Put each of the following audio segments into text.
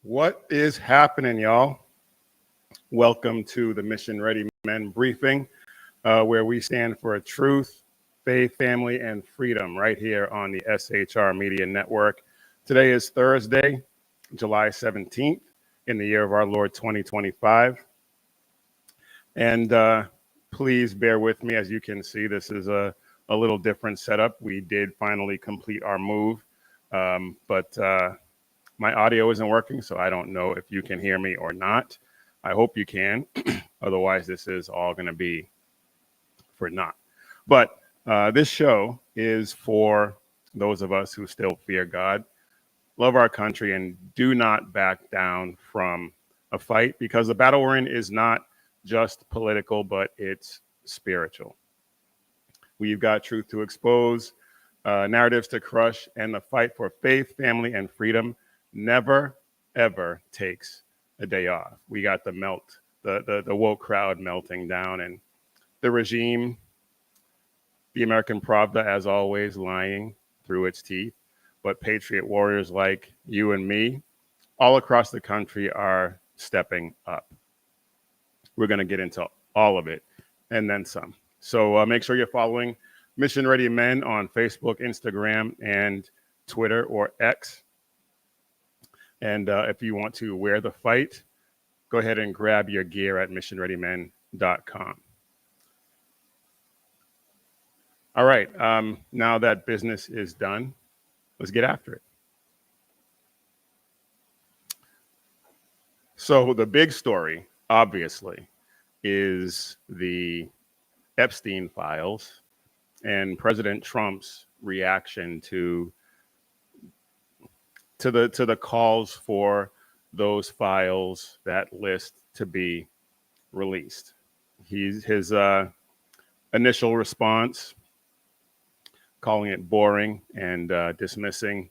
What is happening, y'all? Welcome to the Mission Ready Men briefing, where we stand for truth, faith, family, and freedom right here on the SHR Media Network. Today is Thursday, July 17th, in the year of our Lord 2025. And please bear with me. As you can see, this is a little different setup. We did finally complete our move, but my audio isn't working, so I don't know if you can hear me or not. I hope you can. Otherwise, this is all going to be for naught. But this show is for those of us who still fear God, love our country, and do not back down from a fight, because the battle we're in is not just political, but it's spiritual. We've got truth to expose, narratives to crush, and the fight for faith, family, and freedom never, ever takes a day off. We got the woke crowd melting down, and the regime, the American Pravda, as always, lying through its teeth. But patriot warriors like you and me all across the country are stepping up. We're going to get into all of it and then some. So make sure you're following Mission Ready Men on Facebook, Instagram, and Twitter, or X. And if you want to wear the fight, go ahead and grab your gear at missionreadymen.com. All right, now that business is done, let's get after it. So the big story, obviously, is the Epstein files and President Trump's reaction to the calls for those files, that list, to be released. His initial response, calling it boring and dismissing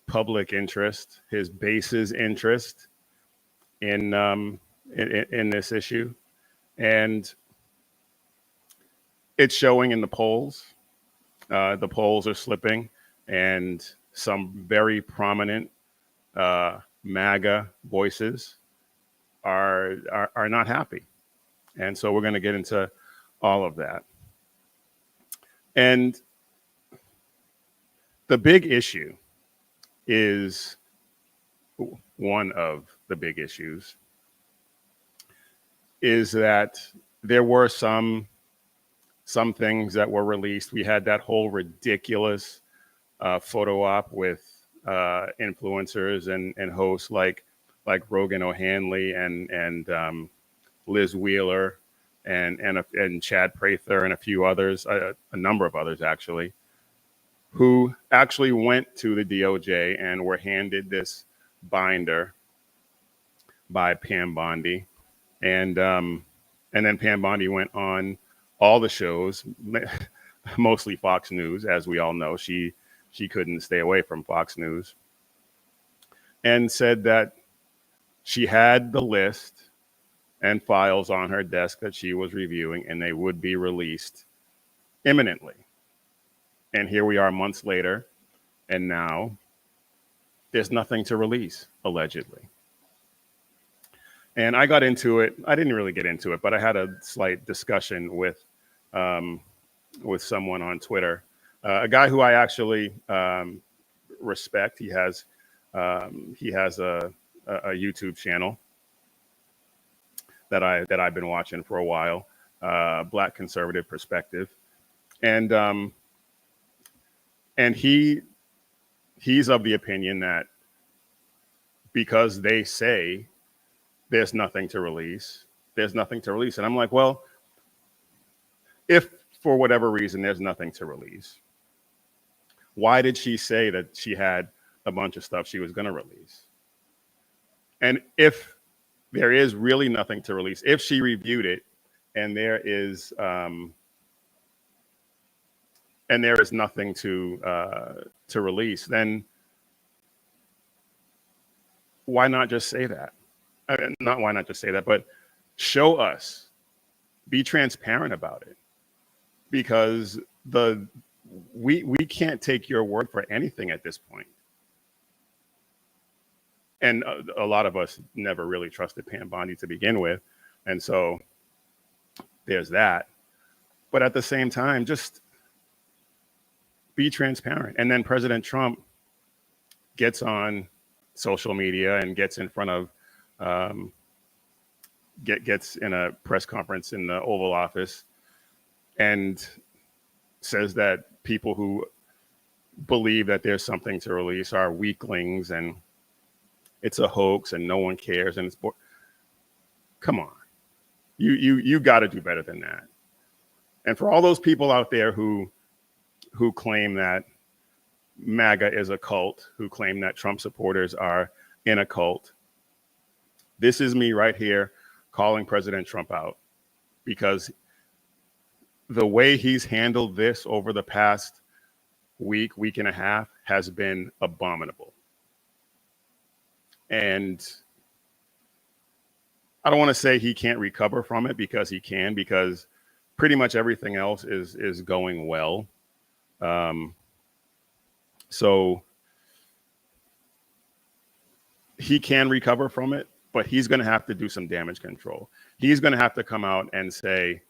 public interest, his base's interest in this issue, and it's showing in the polls. The polls are slipping, and some very prominent MAGA voices are not happy. And so we're going to get into all of that. And the big issue is, one of the big issues is that there were some things that were released. We had that whole ridiculous photo op with influencers and hosts like Rogan O'Hanley and Liz Wheeler and Chad Prather and a few others, a number of others actually, who actually went to the DOJ and were handed this binder by Pam Bondi, and then Pam Bondi went on all the shows, mostly Fox News, as we all know. She couldn't stay away from Fox News, and said that she had the list and files on her desk that she was reviewing, and they would be released imminently. And here we are months later, and now there's nothing to release, allegedly. And I got into it. I didn't really get into it, but I had a slight discussion with someone on Twitter, a guy who I actually respect. He has a YouTube channel that I've been watching for a while, Black Conservative Perspective, and he's of the opinion that because they say there's nothing to release, there's nothing to release. And I'm like, well, if for whatever reason there's nothing to release, why did she say that she had a bunch of stuff she was going to release? And if there is really nothing to release, if she reviewed it and there is nothing to release, then why not just say that? Not why not just say that, but show us, be transparent about it, because we can't take your word for anything at this point. And a lot of us never really trusted Pam Bondi to begin with. And so there's that. But at the same time, just be transparent. And then President Trump gets on social media and gets in front of, gets in a press conference in the Oval Office and says that people who believe that there's something to release are weaklings and it's a hoax and no one cares. And come on, you got to do better than that. And for all those people out there who claim that MAGA is a cult, who claim that Trump supporters are in a cult, this is me right here calling President Trump out, because the way he's handled this over the past week and a half has been abominable. And I don't want to say he can't recover from it, because he can, because pretty much everything else is going well. So he can recover from it, but he's going to have to do some damage control. He's going to have to come out and say,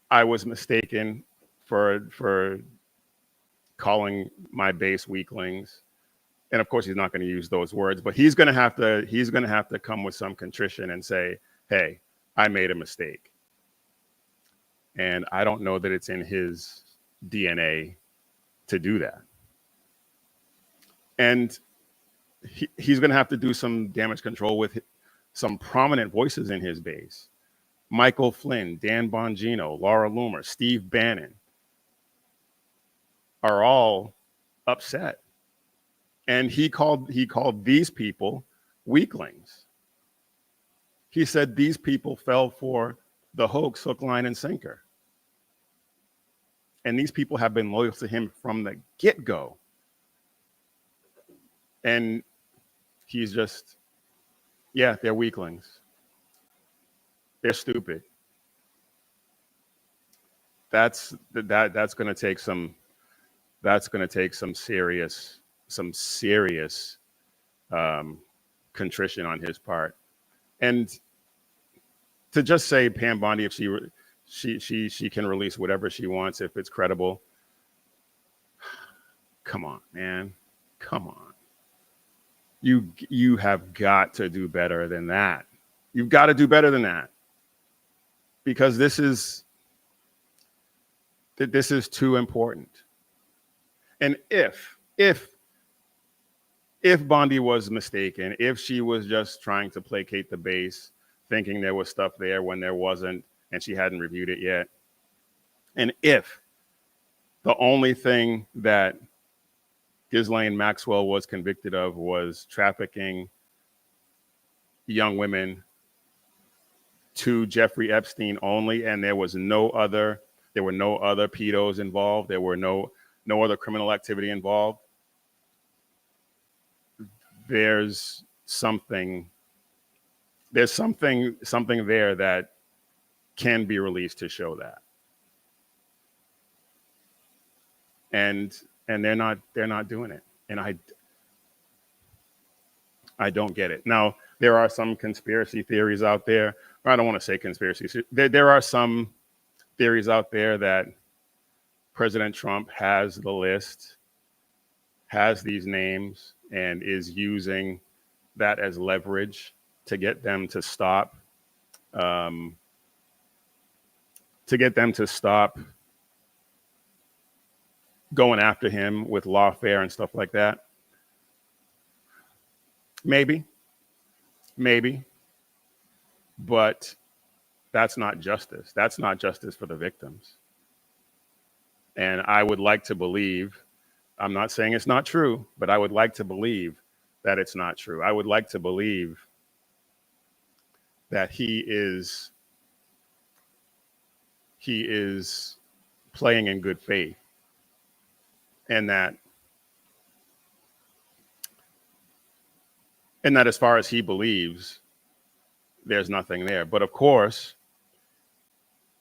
I was mistaken for calling my base weaklings. And of course, he's not going to use those words, but he's going to have to come with some contrition and say, hey, I made a mistake. And I don't know that it's in his DNA to do that. And he's going to have to do some damage control with some prominent voices in his base. Michael Flynn, Dan Bongino, Laura Loomer, Steve Bannon are all upset. And he called these people weaklings. He said these people fell for the hoax, hook, line, and sinker. And these people have been loyal to him from the get-go. And he's just, yeah, they're weaklings. They're stupid. That's going to take some serious contrition on his part. And to just say Pam Bondi, if she can release whatever she wants if it's credible, come on, man, come on. You have got to do better than that. You've got to do better than that, because this is too important. And if Bondi was mistaken, if she was just trying to placate the base, thinking there was stuff there when there wasn't, and she hadn't reviewed it yet, and if the only thing that Ghislaine Maxwell was convicted of was trafficking young women to Jeffrey Epstein only, and there were no other pedos involved, there were no other criminal activity involved, there's something there that can be released to show that. And they're not doing it. And I don't get it. Now, there are some conspiracy theories out there. I don't want to say conspiracy. There are some theories out there that President Trump has the list, has these names, and is using that as leverage to get them to stop, going after him with lawfare and stuff like that. Maybe, but that's not justice. That's not justice for the victims. And I would like to believe, I'm not saying it's not true, but I would like to believe that it's not true. I would like to believe that he is playing in good faith, and that as far as he believes, there's nothing there. But of course,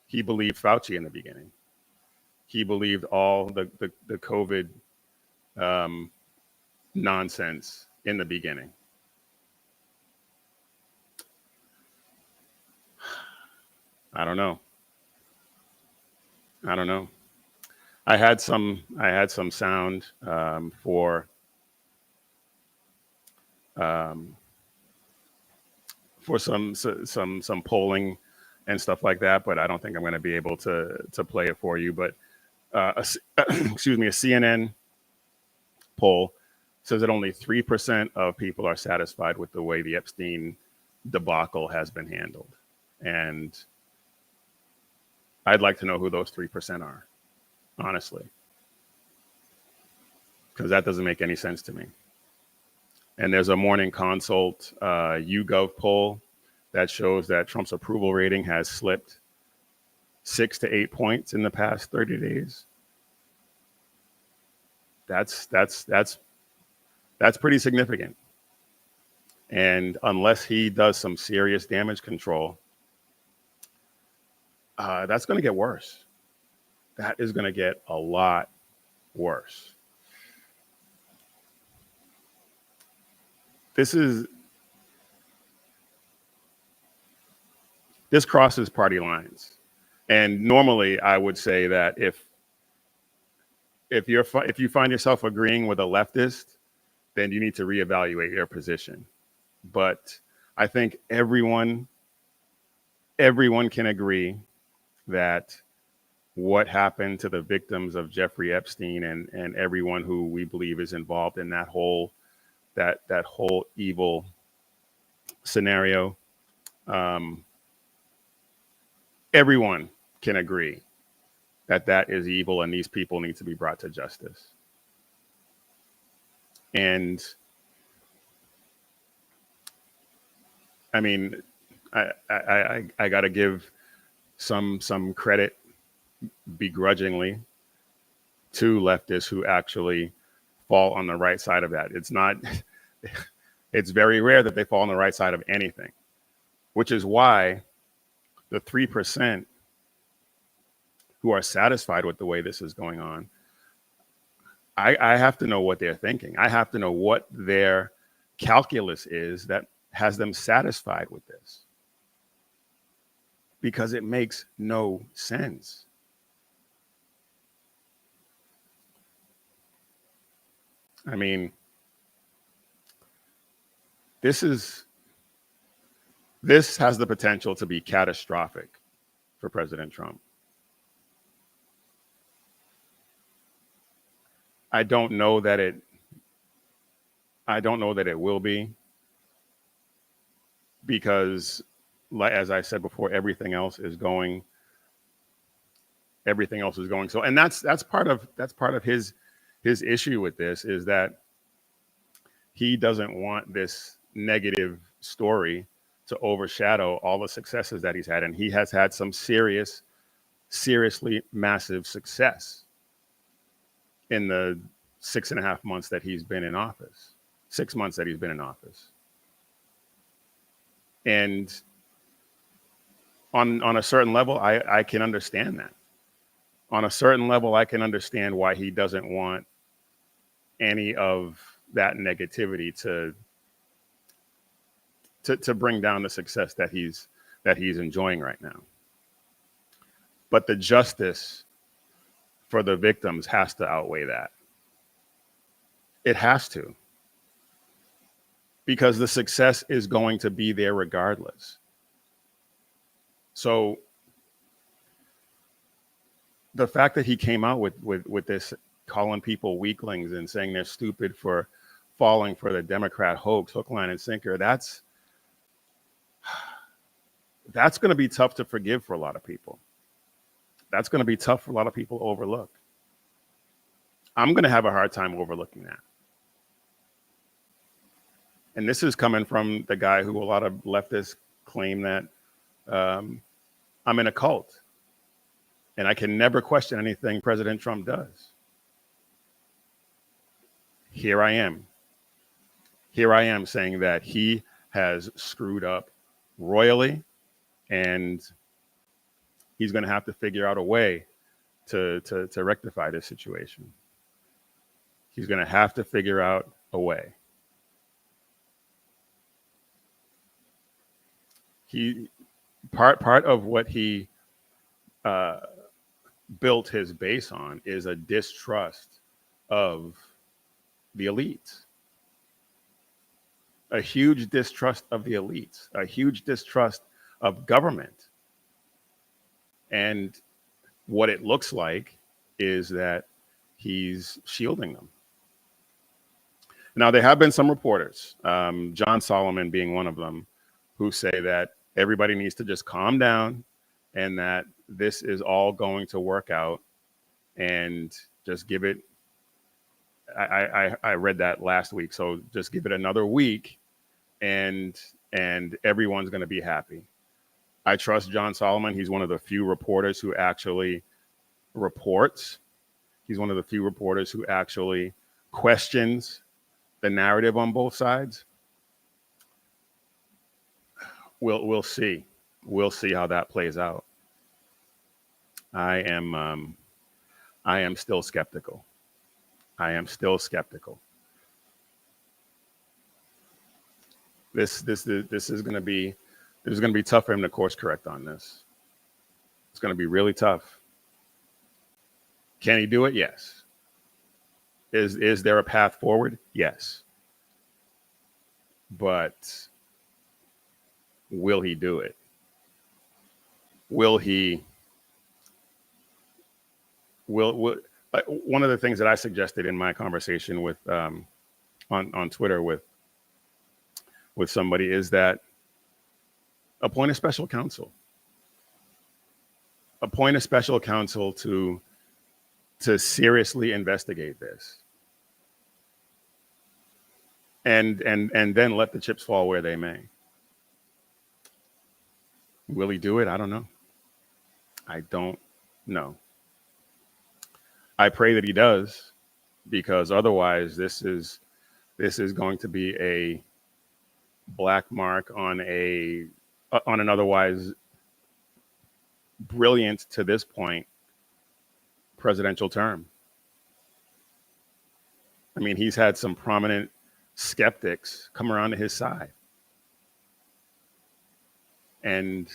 he believed Fauci in the beginning. He believed all the COVID nonsense in the beginning. I don't know. I don't know. I had some sound um, for some polling and stuff like that, but I don't think I'm going to be able to play it for you. But excuse me, a CNN poll says that only 3% of people are satisfied with the way the Epstein debacle has been handled, and I'd like to know who those 3% are, honestly, because that doesn't make any sense to me. And there's a Morning Consult YouGov poll that shows that Trump's approval rating has slipped 6 to 8 points in the past 30 days. That's pretty significant. And unless he does some serious damage control, that's going to get worse. That is going to get a lot worse. This crosses party lines. And normally I would say that if you find yourself agreeing with a leftist, then you need to reevaluate your position. But I think everyone can agree that what happened to the victims of Jeffrey Epstein and everyone who we believe is involved in that whole evil scenario, everyone can agree that is evil and these people need to be brought to justice. And I mean, I got to give some credit begrudgingly to leftists who actually fall on the right side of that. It's very rare that they fall on the right side of anything, which is why the 3% who are satisfied with the way this is going on, I have to know what they're thinking. I have to know what their calculus is that has them satisfied with this, because it makes no sense. I mean, this has the potential to be catastrophic for President Trump. I don't know that it will be, because, as I said before, everything else is going. So, and that's part of his issue with this, is that he doesn't want this negative story to overshadow all the successes that he's had, and he has had some seriously massive success in the 6.5 months that he's been in office. 6 months that he's been in office. And on a certain level, I can understand that. On a certain level, I can understand why he doesn't want any of that negativity to bring down the success that he's enjoying right now. But the justice for the victims has to outweigh that. It has to. Because the success is going to be there regardless. So the fact that he came out with this, calling people weaklings and saying they're stupid for falling for the Democrat hoax, hook, line, and sinker, that's going to be tough to forgive for a lot of people. That's going to be tough for a lot of people to overlook. I'm going to have a hard time overlooking that. And this is coming from the guy who a lot of leftists claim that I'm in a cult and I can never question anything President Trump does. Here I am saying that he has screwed up royally, and he's going to have to figure out a way to rectify this situation. He's going to have to figure out a way. part of what he built his base on is a distrust of the elites, a huge distrust of the elites, a huge distrust of government. And what it looks like is that he's shielding them. Now, there have been some reporters, John Solomon being one of them, who say that everybody needs to just calm down and that this is all going to work out, and just give it. I read that last week, so just give it another week, and everyone's going to be happy. I trust John Solomon. He's one of the few reporters who actually reports. He's one of the few reporters who actually questions the narrative on both sides. We'll see. We'll see how that plays out. I am still skeptical. I am still skeptical. This is going to be tough for him to course correct on this. It's going to be really tough. Can he do it? Yes. Is there a path forward? Yes. But will he do it? Will he? Will one of the things that I suggested in my conversation with on Twitter with somebody is that appoint a special counsel. Appoint a special counsel to seriously investigate this. And then let the chips fall where they may. Will he do it? I don't know. I don't know. I pray that he does, because otherwise this is going to be a black mark on an otherwise brilliant to this point presidential term. I mean, he's had some prominent skeptics come around to his side. And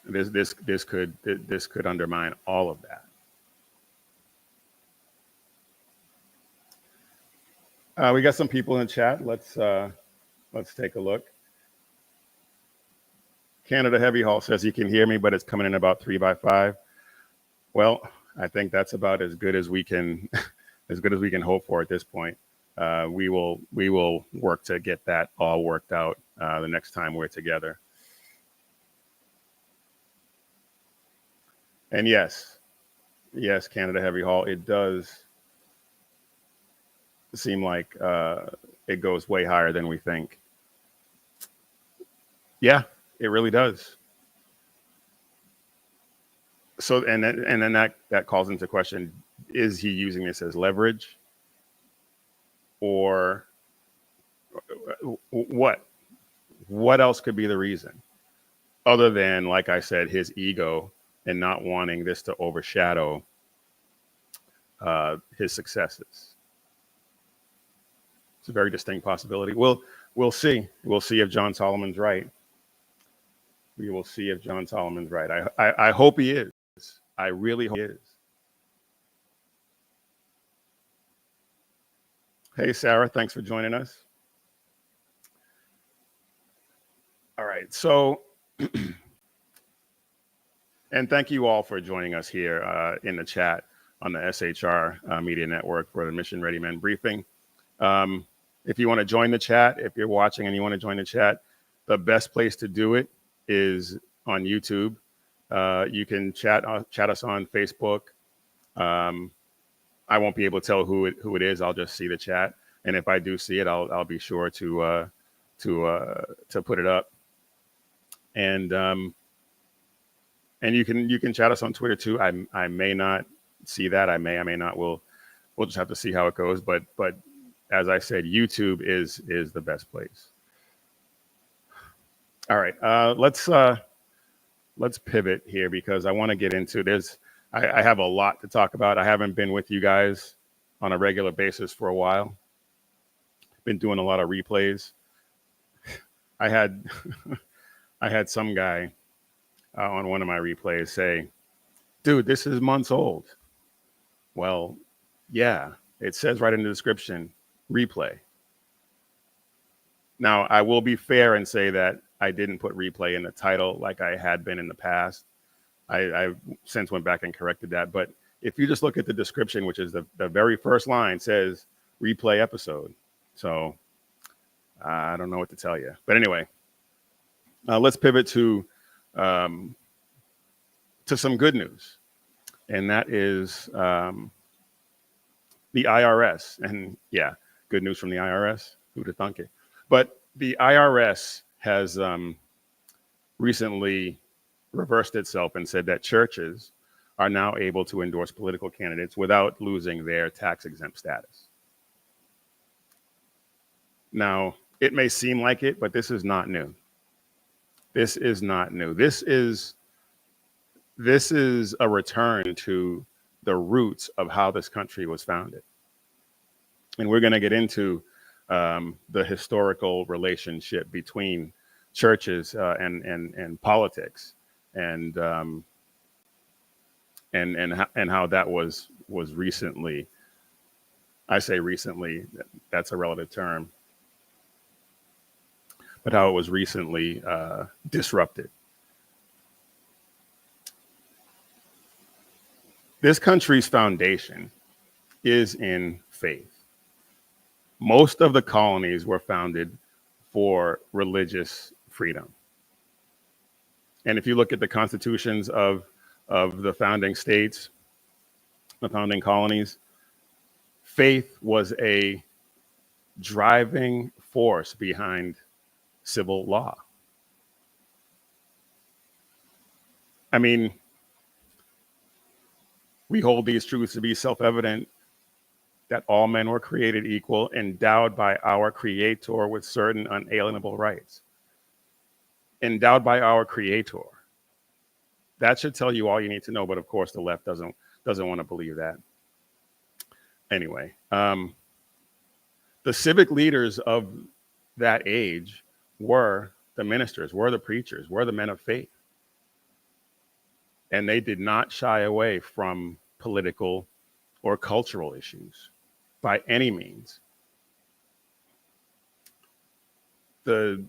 this could undermine all of that. We got some people in chat. Let's take a look. Canada Heavy Haul says he can hear me, but it's coming in about 3 by 5. Well, I think that's about as good as we can hope for at this point. We will work to get that all worked out the next time we're together. And yes, Canada Heavy Haul, it does seem like it goes way higher than we think. Yeah, it really does. So, and then that calls into question, is he using this as leverage, or what else could be the reason, other than, like I said, his ego and not wanting this to overshadow his successes? It's a very distinct possibility. We'll see. We'll see if John Solomon's right. We will see if John Solomon's right. I hope he is. I really hope he is. Hey, Sarah, thanks for joining us. All right, so, and thank you all for joining us here in the chat on the SHR Media Network for the Mission Ready Men briefing. If you want to join the chat, if you're watching and you want to join the chat, the best place to do it is on YouTube. You can chat us on Facebook. I won't be able to tell who it is. I'll just see the chat, and if I do see it, I'll be sure to put it up. And you can chat us on Twitter too. I may not see that. I may not. We'll just have to see how it goes. But as I said, YouTube is the best place. All right, let's pivot here, because I want to get into this. I have a lot to talk about. I haven't been with you guys on a regular basis for a while. Been doing a lot of replays. I had I had some guy on one of my replays say, dude, this is months old. Well, yeah, it says right in the description, replay. Now, I will be fair and say that I didn't put replay in the title like I had been in the past. I since went back and corrected that. But if you just look at the description, which is the very first line, says replay episode. So I don't know what to tell you. But anyway, let's pivot to some good news. And that is the IRS. And yeah, good news from the IRS. Who'd have thunk it? But the IRS has recently reversed itself and said that churches are now able to endorse political candidates without losing their tax exempt status. Now, it may seem like it, but this is not new. This is not new. This is a return to the roots of how this country was founded. And we're going to get into the historical relationship between churches and politics, and how that was recently. I say recently, that's a relative term, but how it was recently disrupted. This country's foundation is in faith. Most of the colonies were founded for religious freedom. And if you look at the constitutions of the founding states, the founding colonies, faith was a driving force behind civil law. I mean, we hold these truths to be self-evident, that all men were created equal, endowed by our Creator with certain unalienable rights. Endowed by our Creator. That should tell you all you need to know, but of course the left doesn't want to believe that. Anyway, the civic leaders of that age were the ministers, were the preachers, were the men of faith. And they did not shy away from political or cultural issues by any means. The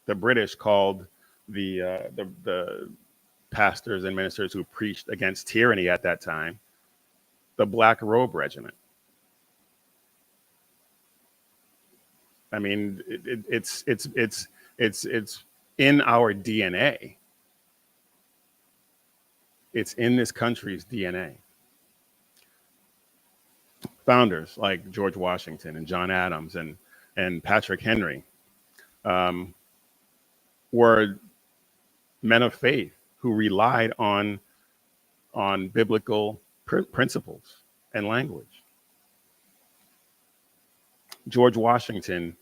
British called the pastors and ministers who preached against tyranny at that time the Black Robe Regiment. I mean, it's in our DNA. It's in this country's DNA. Founders like George Washington and John Adams and Patrick Henry were men of faith who relied on biblical principles and language. George Washington,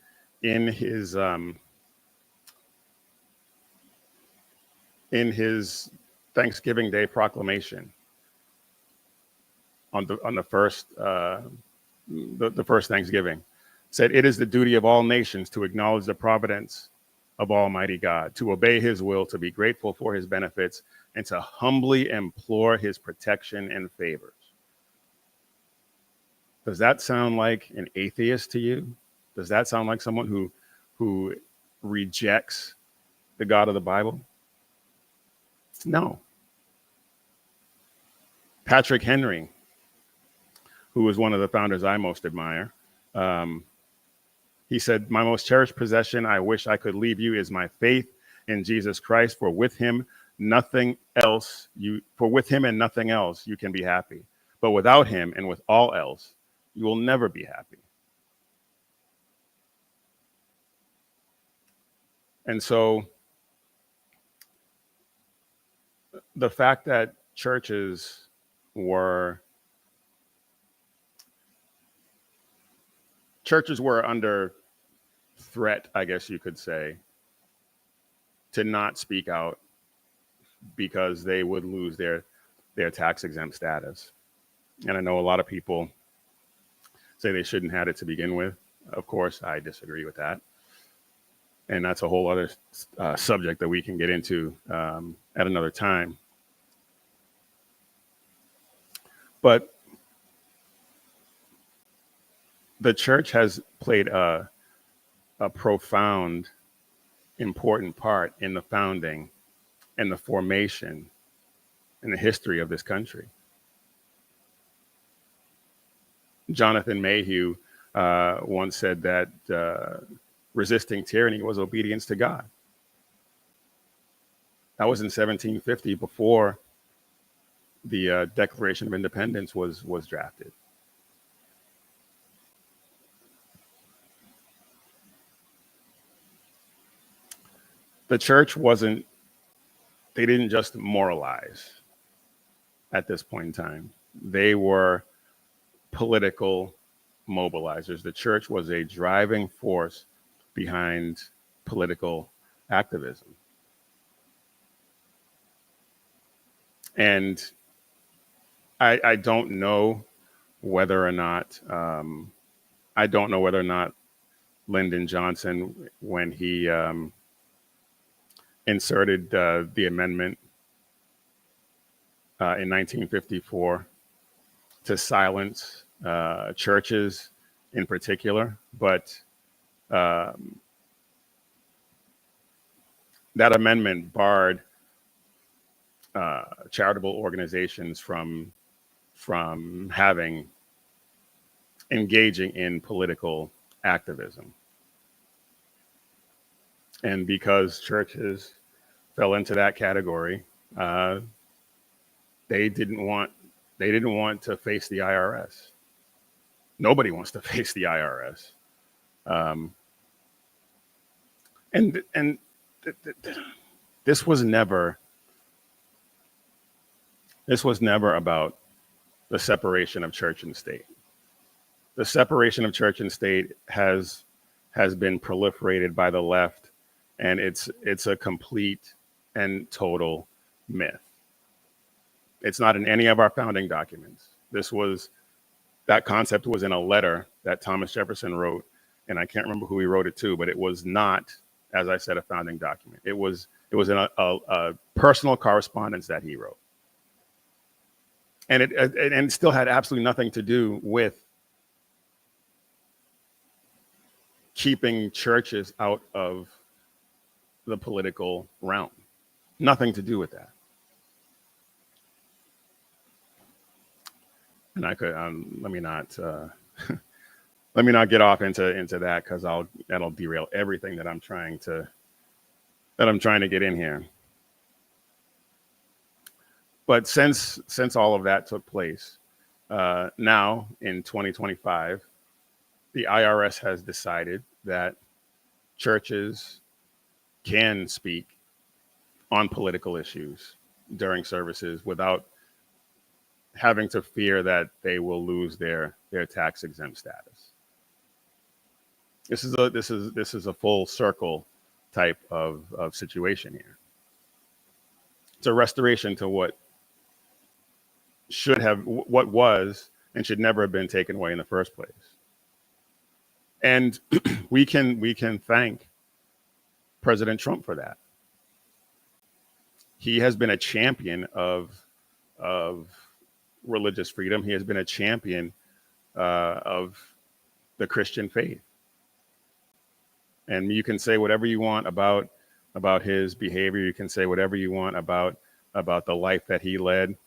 in his Thanksgiving Day proclamation on the first Thanksgiving, said, "It is the duty of all nations to acknowledge the providence of Almighty God, to obey his will, to be grateful for his benefits, and to humbly implore his protection and favors." Does that sound like an atheist to you? Does that sound like someone who rejects the God of the Bible? No. Patrick Henry, who was one of the founders I most admire, he said, "My most cherished possession, I wish I could leave you, is my faith in Jesus Christ, for with him and nothing else you can be happy. But without him and with all else, you will never be happy." And so the fact that churches were under threat, I guess you could say, to not speak out because they would lose their tax exempt status. And I know a lot of people say they shouldn't have it to begin with. Of course, I disagree with that. And that's a whole other subject that we can get into at another time. But the church has played a profound, important part in the founding and the formation and the history of this country. Jonathan Mayhew once said that resisting tyranny was obedience to God. That was in 1750, before the Declaration of Independence was drafted. The church they didn't just moralize at this point in time. They were political mobilizers. The church was a driving force behind political activism. And I don't know whether or not Lyndon Johnson, when he inserted the amendment in 1954 to silence churches in particular, but that amendment barred charitable organizations from engaging in political activism. And because churches fell into that category, they didn't want to face the IRS. Nobody wants to face the IRS. This was never about the separation of church and state. The separation of church and state has been proliferated by the left, and it's a complete and total myth. It's not in any of our founding documents. That concept was in a letter that Thomas Jefferson wrote, and I can't remember who he wrote it to, but it was not, as I said, a founding document. It was in a personal correspondence that he wrote. And it still had absolutely nothing to do with keeping churches out of the political realm. Nothing to do with that. And I could let me not get off into that, because that'll derail everything that I'm trying to get in here. But since all of that took place, now in 2025, the IRS has decided that churches can speak on political issues during services without having to fear that they will lose their tax exempt status. This is a full circle type of situation here. It's a restoration to what was and should never have been taken away in the first place. And we can thank President Trump for that. He has been a champion of religious freedom. He has been a champion of the Christian faith. And you can say whatever you want about his behavior. You can say whatever you want about the life that he led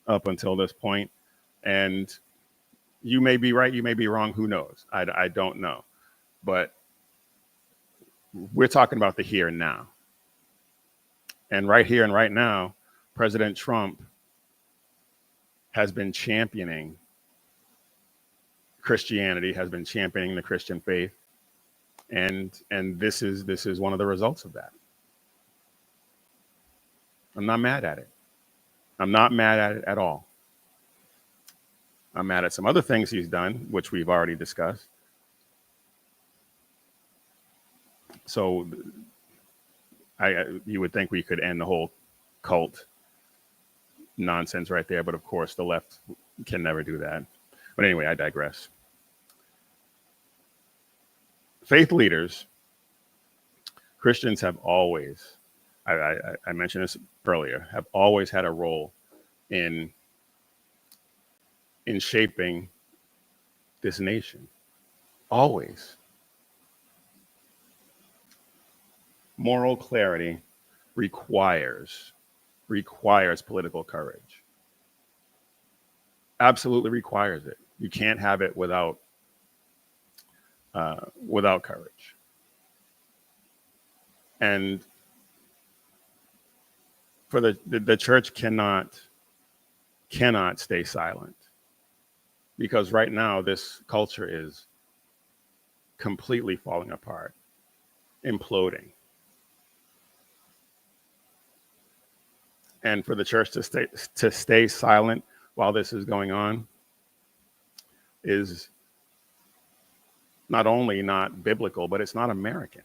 up until this point. And you may be right, you may be wrong, who knows? I don't know. But we're talking about the here and now. And right here and right now, President Trump has been championing Christianity, has been championing the Christian faith. And this is one of the results of that. I'm not mad at it. I'm not mad at it at all. I'm mad at some other things he's done, which we've already discussed. So you would think we could end the whole cult nonsense right there, but of course the left can never do that. But anyway, I digress. Faith leaders Christians have always, I mentioned this earlier, have always had a role in shaping this nation. Always. Moral clarity requires political courage. Absolutely requires it. You can't have it without courage. And for the church cannot stay silent, because right now this culture is completely falling apart, imploding. And for the church to stay silent while this is going on is not only not biblical, but it's not American.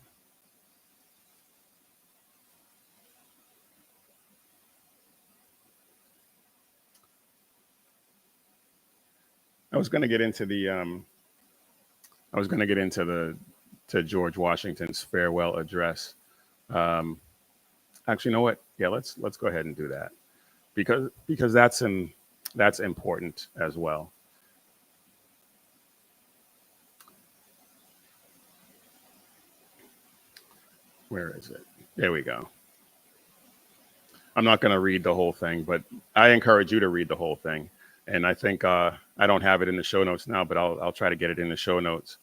I was going to get into George Washington's farewell address. Actually, you know what? Yeah, let's go ahead and do that, because that's important as well. Where is it? There we go. I'm not going to read the whole thing, but I encourage you to read the whole thing. And I think I don't have it in the show notes now, but I'll try to get it in the show notes,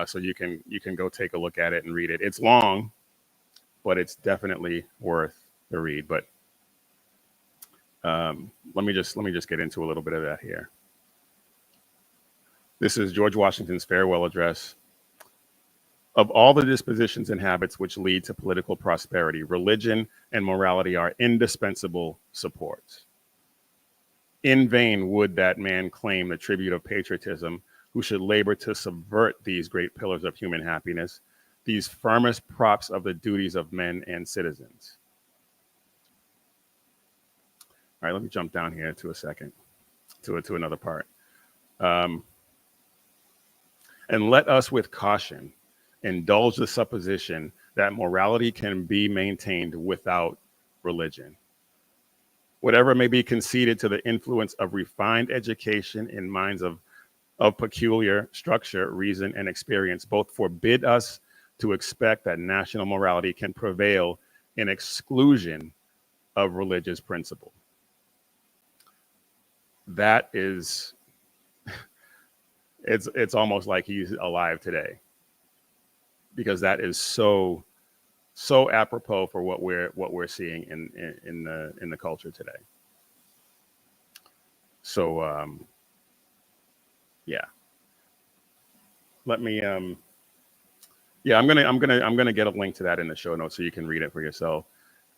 so you can go take a look at it and read it. It's long, but it's definitely worth the read. But let me just get into a little bit of that here. This is George Washington's farewell address. Of all the dispositions and habits which lead to political prosperity, religion and morality are indispensable supports. In vain would that man claim the tribute of patriotism who should labor to subvert these great pillars of human happiness, these firmest props of the duties of men and citizens. All right, let me jump down here to a second, to another part. And let us with caution indulge the supposition that morality can be maintained without religion. Whatever may be conceded to the influence of refined education in minds of peculiar structure, reason, and experience, both forbid us to expect that national morality can prevail in exclusion of religious principle. That is, it's almost like he's alive today, because that is so apropos for what we're seeing in the culture today. So yeah, let me yeah, I'm gonna get a link to that in the show notes so you can read it for yourself,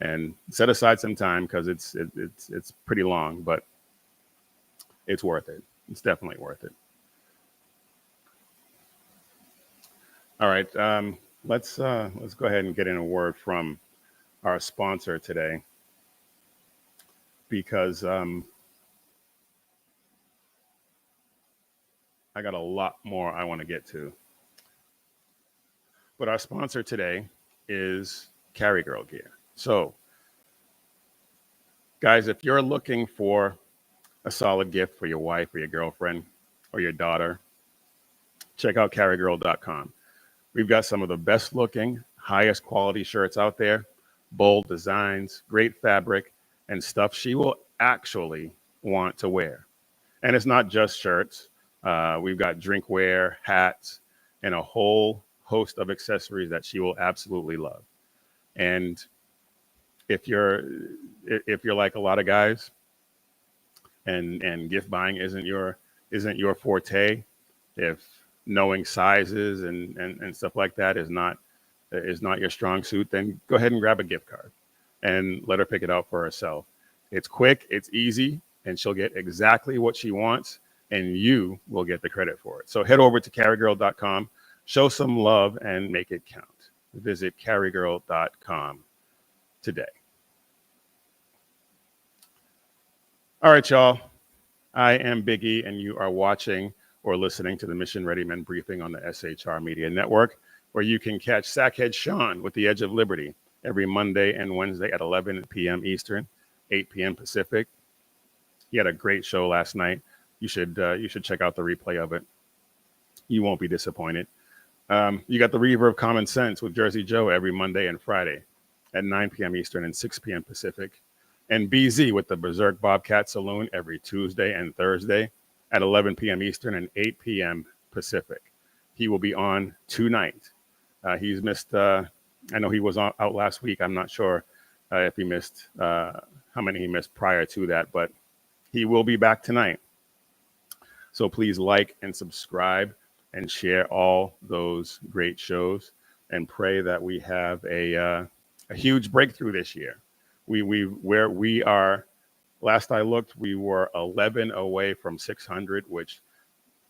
and set aside some time, because it's pretty long, but it's worth it. It's definitely worth it. All right, let's go ahead and get in a word from our sponsor today, because I got a lot more I want to get to. But our sponsor today is Carry Girl Gear. So, guys, if you're looking for a solid gift for your wife or your girlfriend or your daughter, check out carrygirl.com. We've got some of the best looking, highest quality shirts out there, bold designs, great fabric, and stuff she will actually want to wear. And it's not just shirts. We've got drinkware, hats, and a whole host of accessories that she will absolutely love. And if you're like a lot of guys, and gift buying isn't your forte, if knowing sizes and stuff like that is not your strong suit, then go ahead and grab a gift card and let her pick it out for herself. It's quick, it's easy, and she'll get exactly what she wants, and you will get the credit for it. So head over to carrygirl.com, show some love, and make it count. Visit carrygirl.com today. All right, y'all. I am Biggie, and you are watching or listening to the Mission Ready Men briefing on the SHR Media Network, or you can catch Sackhead Sean with The Edge of Liberty every Monday and Wednesday at 11 p.m. Eastern, 8 p.m. Pacific. He had a great show last night. You should check out the replay of it. You won't be disappointed. You got the Reaver of Common Sense with Jersey Joe every Monday and Friday at 9 p.m. Eastern and 6 p.m. Pacific. And BZ with the Berserk Bobcat Saloon every Tuesday and Thursday at 11 p.m. Eastern and 8 p.m. Pacific. He will be on tonight. He's missed, I know he was out last week. I'm not sure if he missed, how many he missed prior to that, but he will be back tonight. So please like and subscribe and share all those great shows, and pray that we have a huge breakthrough this year. Where we are, last I looked, we were 11 away from 600, which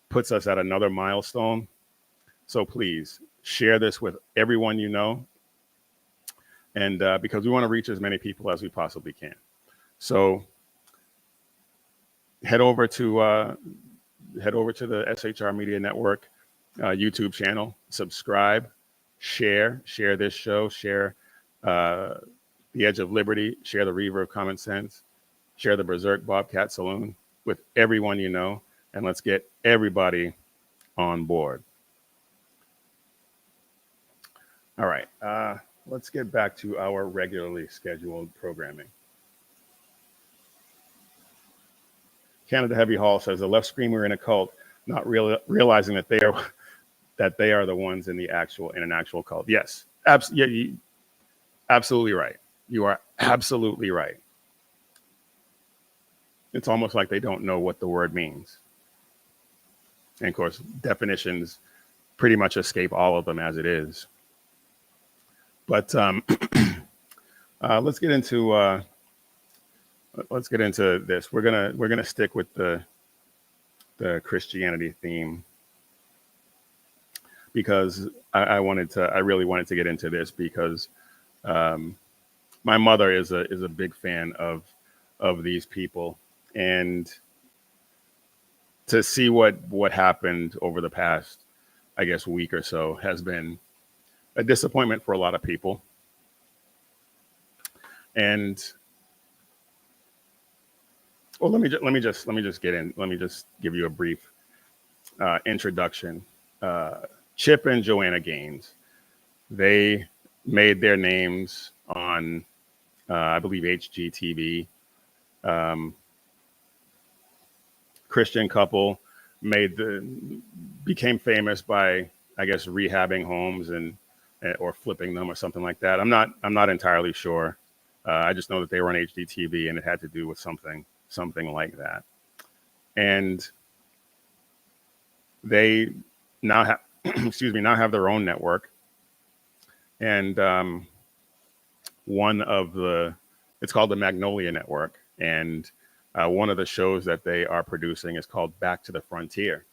puts us at another milestone. So please share this with everyone you know, and because we want to reach as many people as we possibly can. So head over to the SHR Media Network YouTube channel, subscribe, share this show, share The Edge of Liberty, share the Reaver of Common Sense, share the Berserk Bobcat Saloon with everyone you know, and let's get everybody on board. All right, let's get back to our regularly scheduled programming. Canada Heavy Hall says the left screamer in a cult, not realizing that they are the ones in an actual cult. Yes, absolutely right. You are absolutely right. It's almost like they don't know what the word means. And of course, definitions pretty much escape all of them as it is. But let's get into this. We're gonna stick with the Christianity theme, because I really wanted to get into this because my mother is a big fan of these people, and to see what happened over the past, I guess, week or so has been a disappointment for a lot of people. And well, let me just get in. Let me just give you a brief introduction. Chip and Joanna Gaines, they made their names on, I believe, HGTV. Christian couple became famous by, I guess, rehabbing homes or flipping them or something like that. I'm not entirely sure. I just know that they were on HGTV, and it had to do with something like that. And they now have have their own network. And it's called the Magnolia Network. And one of the shows that they are producing is called Back to the Frontier.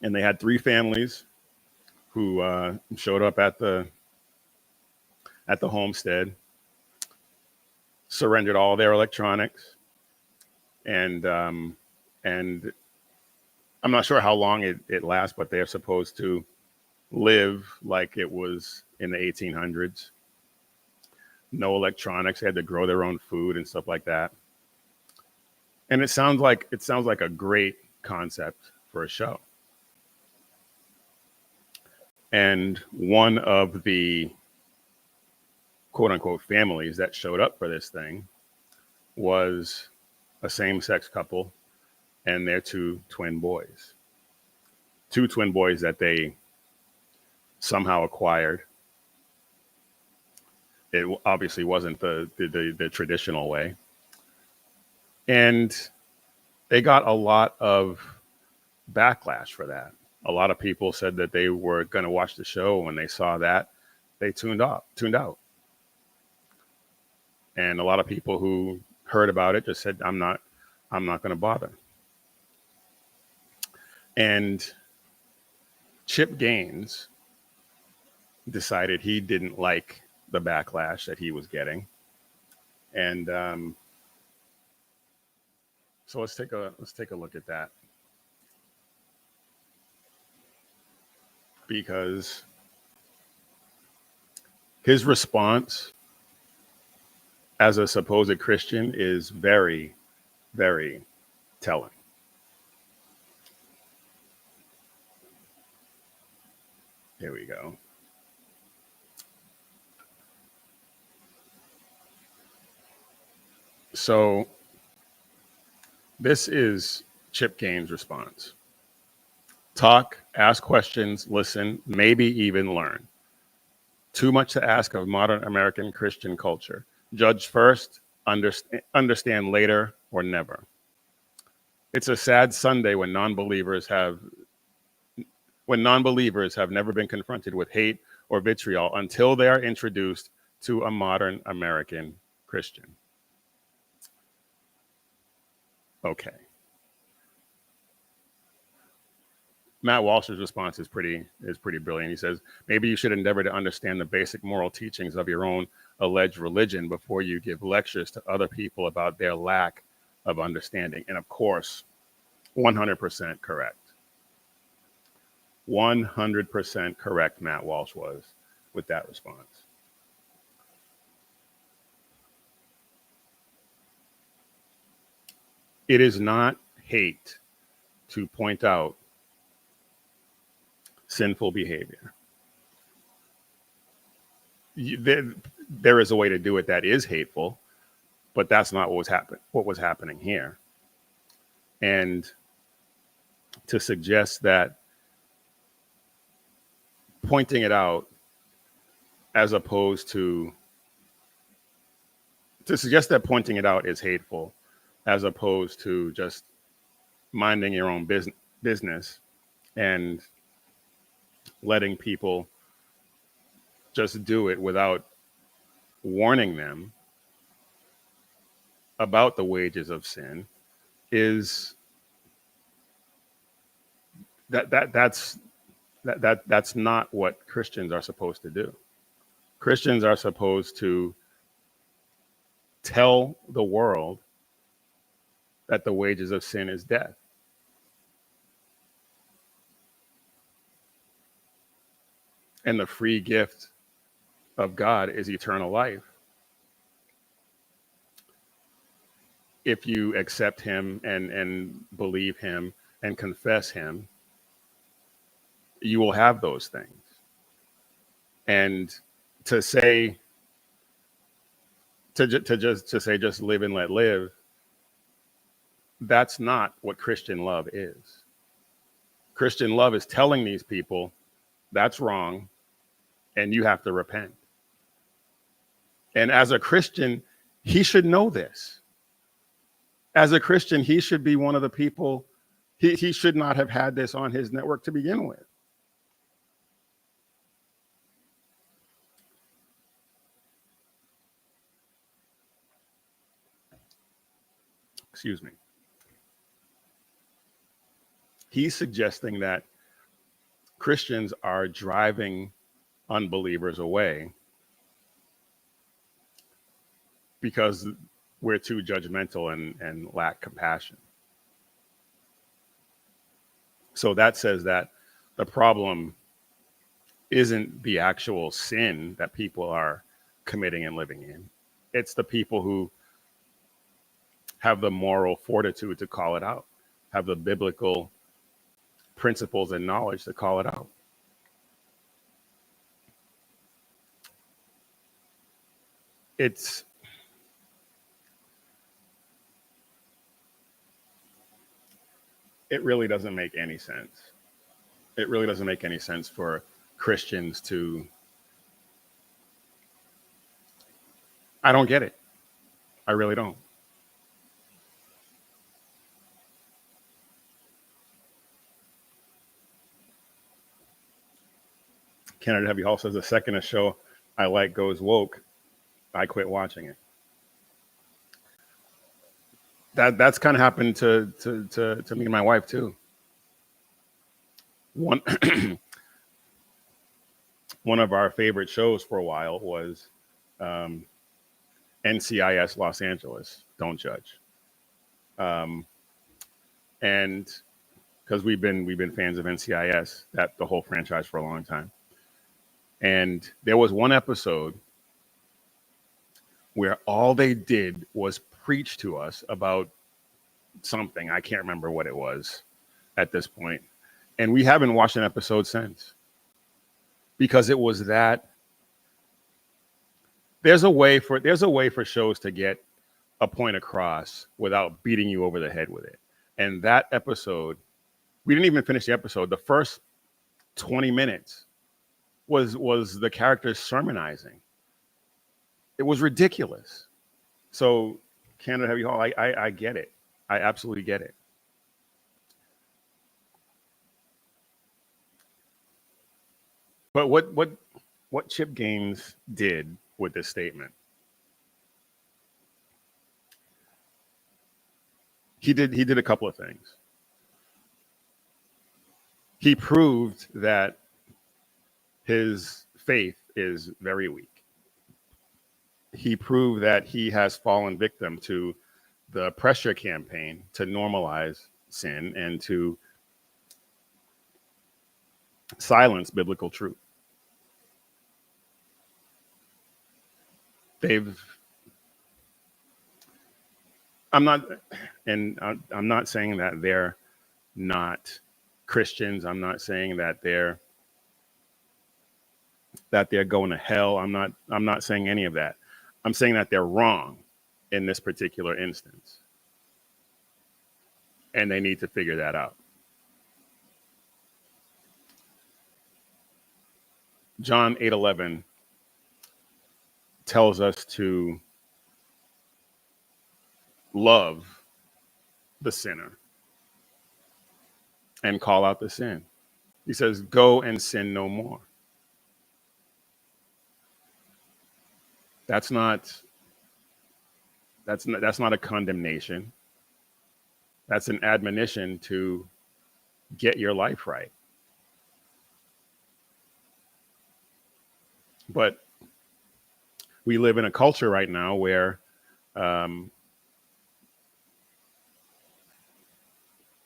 And they had 3 families who showed up at the homestead, surrendered all their electronics, and I'm not sure how long it lasts, but they're supposed to live like it was in the 1800s. No electronics. They had to grow their own food and stuff like that. And it sounds like a great concept for a show. And one of the quote unquote families that showed up for this thing was a same-sex couple and their 2 twin boys. 2 twin boys that they somehow acquired. It obviously wasn't the traditional way. And they got a lot of backlash for that. A lot of people said that they were going to watch the show. When they saw that, they tuned out. And a lot of people who heard about it just said, I'm not going to bother. And Chip Gaines decided he didn't like the backlash that he was getting. And so let's take a look at that. because his response as a supposed Christian is very, very telling. Here we go. So this is Chip Gaines' response. Talk, ask questions, listen, maybe even learn. Too much to ask of modern American Christian culture. Judge first, understand later, or never. It's a sad Sunday when non-believers have never been confronted with hate or vitriol until they are introduced to a modern American Christian. Okay. Matt Walsh's response is pretty brilliant. He says, maybe you should endeavor to understand the basic moral teachings of your own alleged religion before you give lectures to other people about their lack of understanding. And of course, 100% correct. 100% correct Matt Walsh was with that response. It is not hate to point out sinful behavior. There is a way to do it that is hateful, but that's not what was happening here. And to suggest that pointing it out as opposed to suggest that pointing it out is hateful as opposed to just minding your own business and letting people just do it without warning them about the wages of sin is that's not what Christians are supposed to do. Christians are supposed to tell the world that the wages of sin is death. And the free gift of God is eternal life if you accept him and believe him and confess him. You will have those things. And to say just live and let live, that's not what Christian love is. Christian love is telling these people that's wrong and you have to repent. And as a Christian, he should know this. As a Christian, he should be one of the people, he should not have had this on his network to begin with. Excuse me. He's suggesting that Christians are driving unbelievers away because we're too judgmental and lack compassion. So that says that the problem isn't the actual sin that people are committing and living in. It's the people who have the moral fortitude to call it out, have the biblical principles and knowledge to call it out. It really doesn't make any sense. It really doesn't make any sense for Christians to, I don't get it. I really don't. Kennedy Heavy Hall says the second a show I like goes woke, I quit watching it. That's kind of happened to me and my wife too. One of our favorite shows for a while was NCIS Los Angeles. Don't judge. And because we've been fans of NCIS, that the whole franchise, for a long time. And there was one episode where all they did was preach to us about something. I can't remember what it was at this point. And we haven't watched an episode since, because it was that there's a way for shows to get a point across without beating you over the head with it. And that episode, we didn't even finish the episode. The first 20 minutes was the characters sermonizing. It was ridiculous. So, Canada Heavy Hall, I get it. I absolutely get it. But what Chip Gaines did with this statement, he did a couple of things. He proved that his faith is very weak. He proved that he has fallen victim to the pressure campaign to normalize sin and to silence biblical truth. I'm not saying that they're not Christians. I'm not saying that they're going to hell. I'm not saying any of that. I'm saying that they're wrong in this particular instance. And they need to figure that out. John 8:11 tells us to love the sinner and call out the sin. He says, go and sin no more. That's not a condemnation. That's an admonition to get your life right. But we live in a culture right now where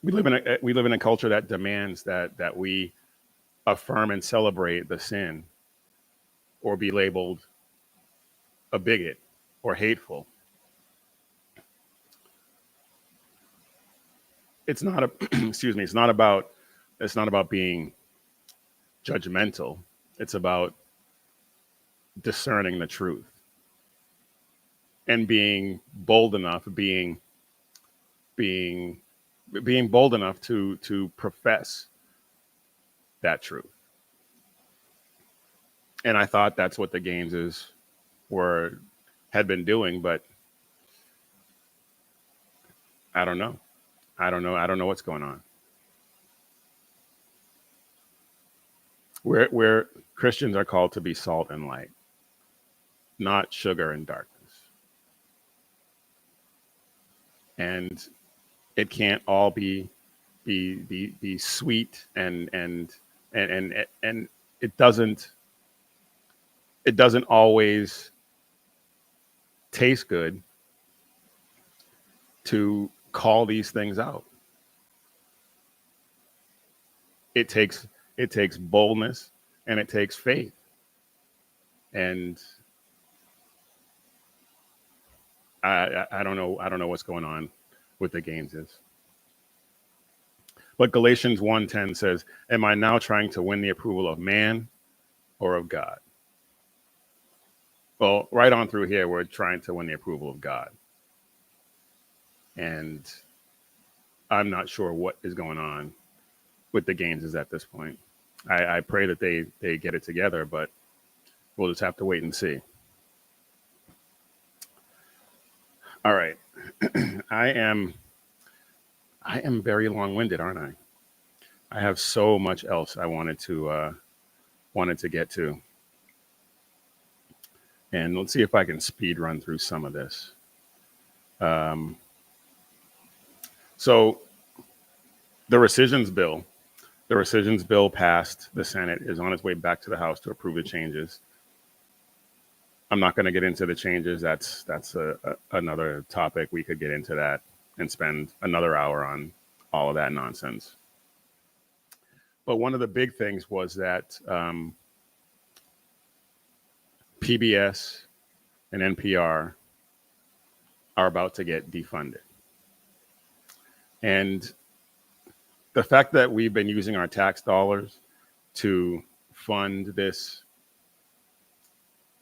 we live in a culture that demands that we affirm and celebrate the sin, or be labeled a bigot or hateful. It's not excuse me. It's not about being judgmental. It's about discerning the truth and being bold enough, being bold enough to profess that truth. And I thought that's what the Gaineses had been doing, but I don't know. I don't know what's going on. Where Christians are called to be salt and light, not sugar and darkness. And it can't all be sweet and it doesn't always taste good to call these things out. It takes boldness and it takes faith. And I don't know what's going on with the Gaineses. But Galatians 1:10 says, am I now trying to win the approval of man or of God? Well, right on through here, we're trying to win the approval of God. And I'm not sure what is going on with the Gaineses at this point. I pray that they get it together, but we'll just have to wait and see. All right. I am very long-winded, aren't I? I have so much else I wanted to get to. And let's see if I can speed run through some of this. So the rescissions bill passed the Senate, is on its way back to the House to approve the changes. I'm not going to get into the changes. That's another topic. We could get into that and spend another hour on all of that nonsense. But one of the big things was that PBS and NPR are about to get defunded. And the fact that we've been using our tax dollars to fund this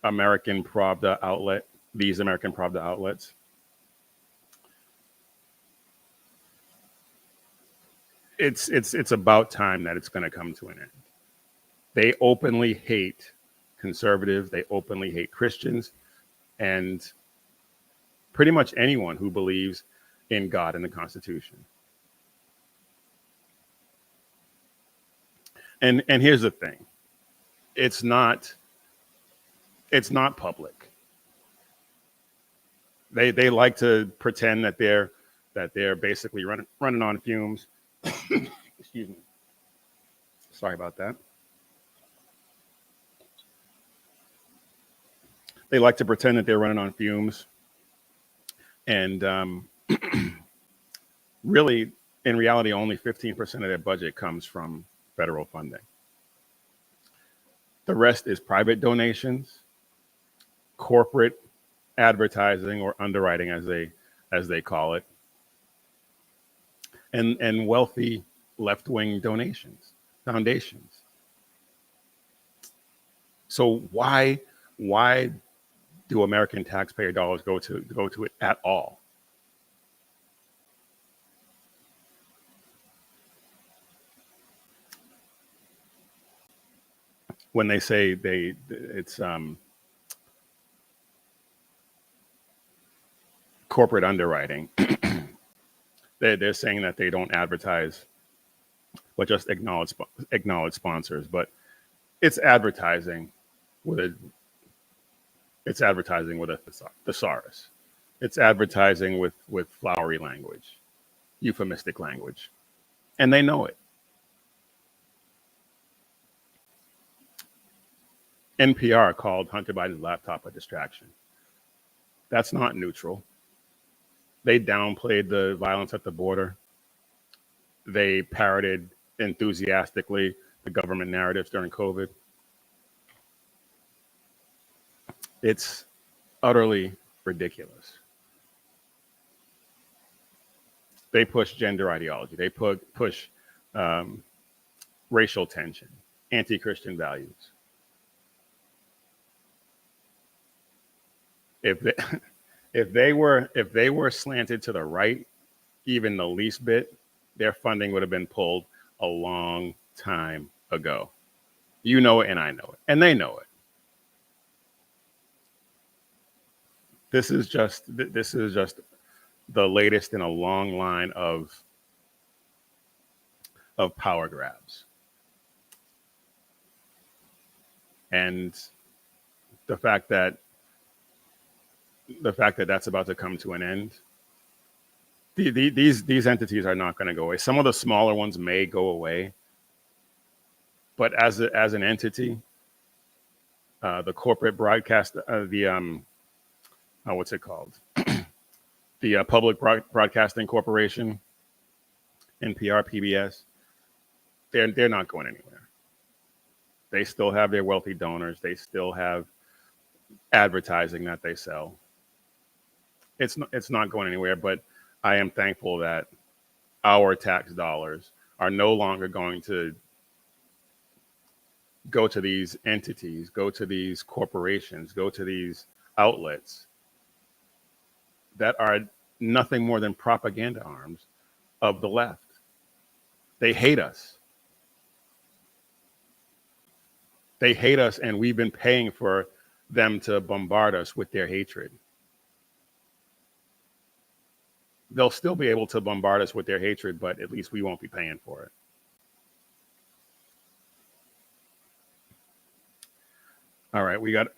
American Pravda outlet, these American Pravda outlets, it's about time that it's going to come to an end. They openly hate conservatives. They openly hate Christians, and pretty much anyone who believes in God and the Constitution. And here's the thing: it's not public. They like to pretend that they're basically running on fumes. Excuse me. Sorry about that. They like to pretend that they're running on fumes, and really, in reality, only 15% of their budget comes from federal funding. The rest is private donations, corporate advertising or underwriting, as they call it, and wealthy left-wing foundations. So why do American taxpayer dollars go to it at all? When they say it's corporate underwriting, they're saying that they don't advertise, but just acknowledge sponsors. But it's advertising with a thesaurus. It's advertising with flowery language, euphemistic language, and they know it. NPR called Hunter Biden's laptop a distraction. That's not neutral. They downplayed the violence at the border. They parroted enthusiastically the government narratives during COVID. It's utterly ridiculous. They push gender ideology. They push racial tension, anti-Christian values. If they were slanted to the right, even the least bit, their funding would have been pulled a long time ago. You know it, and I know it, and they know it. This is just the latest in a long line of power grabs, and the fact that that's about to come to an end. These entities are not going to go away. Some of the smaller ones may go away, but as an entity, the corporate broadcast, what's it called? The Public Broadcasting Corporation, NPR, PBS, they're not going anywhere. They still have their wealthy donors. They still have advertising that they sell. It's not going anywhere, but I am thankful that our tax dollars are no longer going to go to these entities, go to these corporations, go to these outlets that are nothing more than propaganda arms of the left. They hate us. They hate us, and we've been paying for them to bombard us with their hatred. They'll still be able to bombard us with their hatred, but at least we won't be paying for it. All right, we got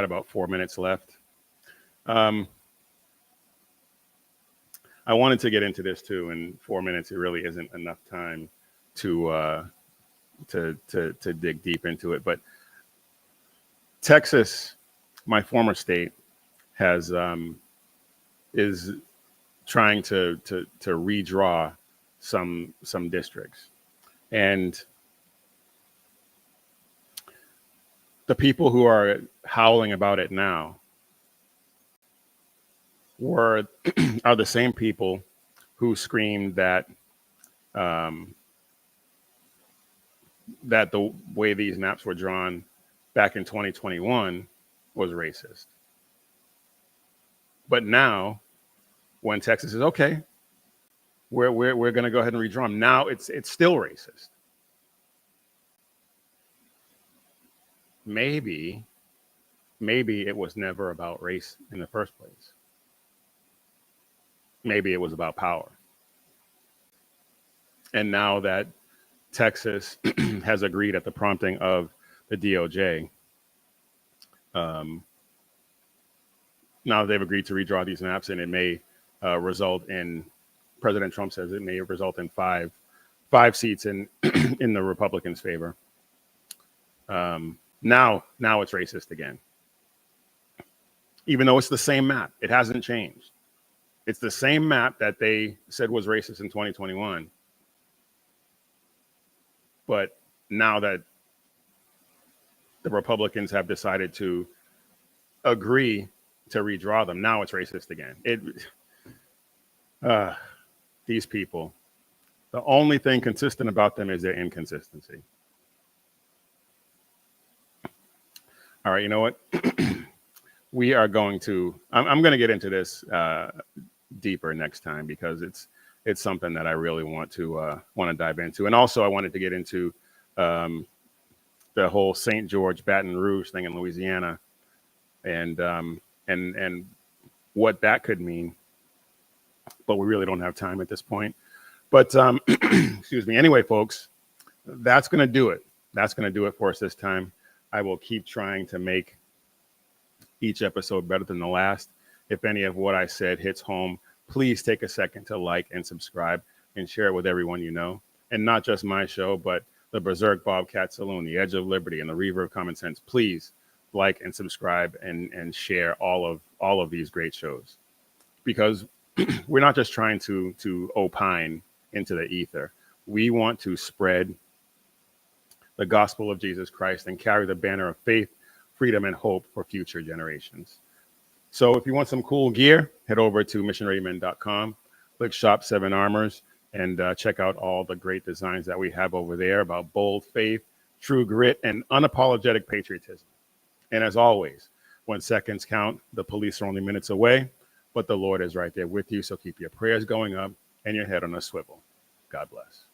about 4 minutes left. I wanted to get into this too. In 4 minutes, it really isn't enough time to dig deep into it. But Texas, my former state, is trying to redraw some districts, and the people who are howling about it now are the same people who screamed that that the way these maps were drawn back in 2021 was racist. But now, when Texas is okay, we're going to go ahead and redraw them. Now it's still racist. Maybe it was never about race in the first place. Maybe it was about power. And now that Texas has agreed at the prompting of the DOJ, now they've agreed to redraw these maps, and it may result in, President Trump says it may result in five seats in in the Republicans' favor. Now it's racist again, even though it's the same map. It hasn't changed. It's the same map that they said was racist in 2021. But now that the Republicans have decided to agree to redraw them, now it's racist again. These people, the only thing consistent about them is their inconsistency. All right, you know what? We are going to, I'm going to get into this deeper next time, because it's something that I really want to dive into. And also I wanted to get into the whole St. George, Baton Rouge thing in Louisiana, and what that could mean. But we really don't have time at this point. But excuse me. Anyway, folks, that's going to do it. That's going to do it for us this time. I will keep trying to make each episode better than the last. If any of what I said hits home, please take a second to like and subscribe and share it with everyone you know. And not just my show, but the Berserk Bobcat Saloon, the Edge of Liberty, and the Reaver of Common Sense. Please like and subscribe and share all of these great shows, because we're not just trying to opine into the ether. We want to spread the gospel of Jesus Christ and carry the banner of faith, freedom, and hope for future generations. So if you want some cool gear, head over to missionreadymen.com, click Shop 7 Armors, and check out all the great designs that we have over there about bold faith, true grit, and unapologetic patriotism. And as always, when seconds count, the police are only minutes away, but the Lord is right there with you. So keep your prayers going up and your head on a swivel. God bless.